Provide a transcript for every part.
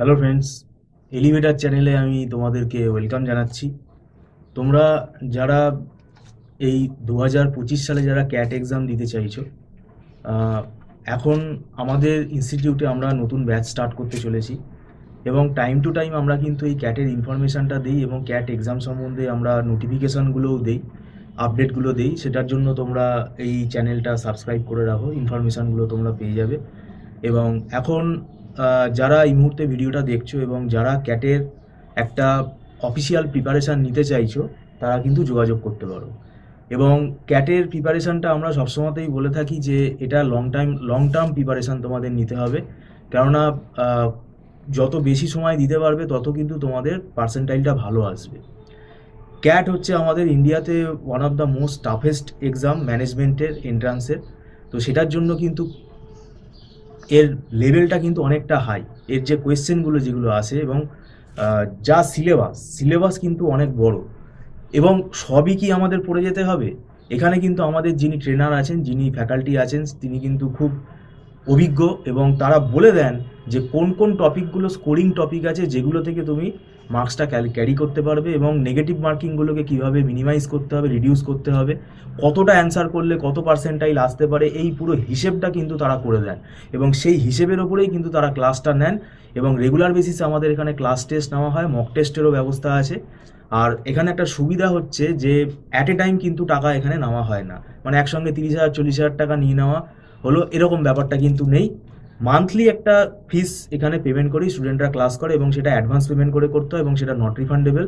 Hello friends, elevator চ্যানেলে আমি তোমাদেরকে ওয়েলকাম জানাচ্ছি। তোমরা যারা এই 2025 সালে যারা ক্যাট এক্সাম দিতে চাইছো, আহ, এখন আমাদের ইনস্টিটিউটে আমরা নতুন ব্যাচ স্টার্ট করতে চলেছি এবং টাইম টু টাইম আমরা কিন্তু এই ক্যাটের ইনফরমেশানটা দিই এবং ক্যাট এক্সাম সম্বন্ধে আমরা নোটিফিকেশানগুলোও দিই, আপডেটগুলো দিই। সেটার জন্য তোমরা এই চ্যানেলটা সাবস্ক্রাইব করে রাখো, ইনফরমেশানগুলো তোমরা পেয়ে যাবে। এবং এখন যারা এই মুহূর্তে ভিডিওটা দেখছো এবং যারা ক্যাটের একটা অফিসিয়াল প্রিপারেশান নিতে চাইছো, তারা কিন্তু যোগাযোগ করতে পারো। এবং ক্যাটের প্রিপারেশানটা আমরা সবসময়তেই বলে থাকি যে এটা লং টার্ম প্রিপারেশান তোমাদের নিতে হবে, কেননা যত বেশি সময় দিতে পারবে তত কিন্তু তোমাদের পার্সেন্টাইলটা ভালো আসবে। ক্যাট হচ্ছে আমাদের ইন্ডিয়াতে one of the most toughest exam ম্যানেজমেন্টের এন্ট্রান্সের। তো সেটার জন্য কিন্তু এর লেভেলটা কিন্তু অনেকটা হাই। এর যে কোয়েশ্চেনগুলো যেগুলো আসে এবং যা সিলেবাস কিন্তু অনেক বড়, এবং সবই কি আমাদের পড়ে যেতে হবে? এখানে কিন্তু আমাদের যিনি ট্রেনার আছেন, যিনি ফ্যাকাল্টি আছেন, তিনি কিন্তু খুব অভিজ্ঞ এবং তারা বলে দেন যে কোন কোন টপিকগুলো স্কোরিং টপিক আছে যেগুলো থেকে তুমি মার্কসটা ক্যারি করতে পারবে এবং নেগেটিভ মার্কিংগুলোকে কীভাবে মিনিমাইজ করতে হবে, রিডিউস করতে হবে, কতটা অ্যান্সার করলে কত পার্সেন্টাইল আসতে পারে, এই পুরো হিসেবটা কিন্তু তারা করে দেন এবং সেই হিসেবের ওপরেই কিন্তু তারা ক্লাসটা নেন। এবং রেগুলার বেসিসে আমাদের এখানে ক্লাস টেস্ট নেওয়া হয়, মক টেস্টেরও ব্যবস্থা আছে। আর এখানে একটা সুবিধা হচ্ছে যে অ্যাট এ টাইম কিন্তু টাকা এখানে নেওয়া হয় না, মানে একসঙ্গে 30,000 40,000 টাকা নিয়ে নেওয়া হলো এরকম ব্যাপারটা কিন্তু নেই। মান্থলি একটা ফিস এখানে পেমেন্ট করেই স্টুডেন্টরা ক্লাস করে এবং সেটা অ্যাডভান্স পেমেন্ট করে করতে হয় এবং সেটা নট রিফান্ডেবল।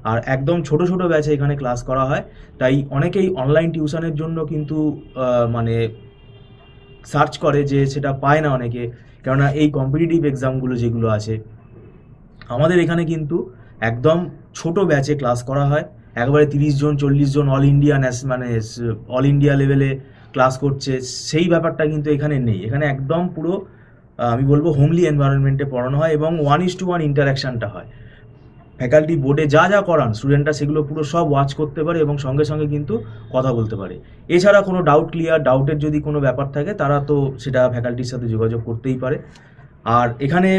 আর একদম ছোট ছোট ব্যাচে এখানে ক্লাস করা হয়, তাই অনেকেই অনলাইন টিউশনের জন্য কিন্তু মানে সার্চ করে, যে সেটা পায় না অনেকে, কেননা এই কম্পিটিটিভ এক্সামগুলো যেগুলো আছে আমাদের এখানে কিন্তু একদম ছোট ব্যাচে ক্লাস করা হয়। একবারে 30 জন 40 জন অল ইন্ডিয়া মানে অল ইন্ডিয়া লেভেলে ক্লাস করছে, সেই ব্যাপারটা কিন্তু এখানে নেই। এখানে একদম পুরো আমি বলবো হোমলি এনভায়রনমেন্টে পড়ানো হয় এবং 1:1 ইন্টারাকশানটা হয়। ফ্যাকাল্টি বোর্ডে যা যা করান স্টুডেন্টরা সেগুলো পুরো সব ওয়াচ করতে পারে এবং সঙ্গে সঙ্গে কিন্তু কথা বলতে পারে। এছাড়া কোনো ডাউটের যদি কোনো ব্যাপার থাকে তারা তো সেটা ফ্যাকাল্টির সাথে যোগাযোগ করতেই পারে। আর এখানে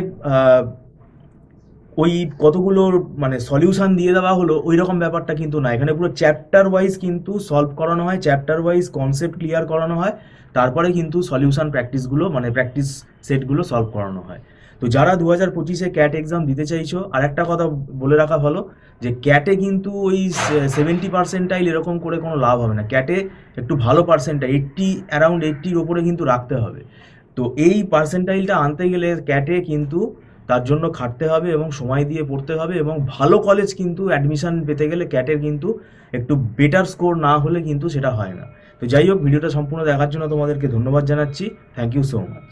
ওই কতগুলোর মানে সলিউশন দিয়ে দেওয়া হলো ওই রকম ব্যাপারটা কিন্তু না, এখানে পুরো চ্যাপ্টার ওয়াইজ কিন্তু সলভ করানো হয়, চ্যাপ্টার ওয়াইজ কনসেপ্ট ক্লিয়ার করানো হয়, তারপরে কিন্তু সলিউশন প্র্যাকটিসগুলো মানে প্র্যাকটিস সেটগুলো সলভ করানো হয়। তো যারা 2025-এ ক্যাট এক্সাম দিতে চাইছো, আর একটা কথা বলে রাখা ভালো যে ক্যাটে কিন্তু ওই 70% এরকম করে কোনো লাভ হবে না। ক্যাটে একটু ভালো পার্সেন্টাইল অ্যারাউন্ড 80-র ওপরে কিন্তু রাখতে হবে। তো এই পার্সেন্টাইলটা আনতে গেলে ক্যাটে কিন্তু তার জন্য খাটতে হবে এবং সময় দিয়ে পড়তে হবে, এবং ভালো কলেজ কিন্তু অ্যাডমিশন পেতে গেলে ক্যাটের কিন্তু একটু বেটার স্কোর না হলে কিন্তু সেটা হয় না। তো যাই হোক, ভিডিওটা সম্পূর্ণ দেখার জন্য তোমাদেরকে ধন্যবাদ জানাচ্ছি। Thank you so much.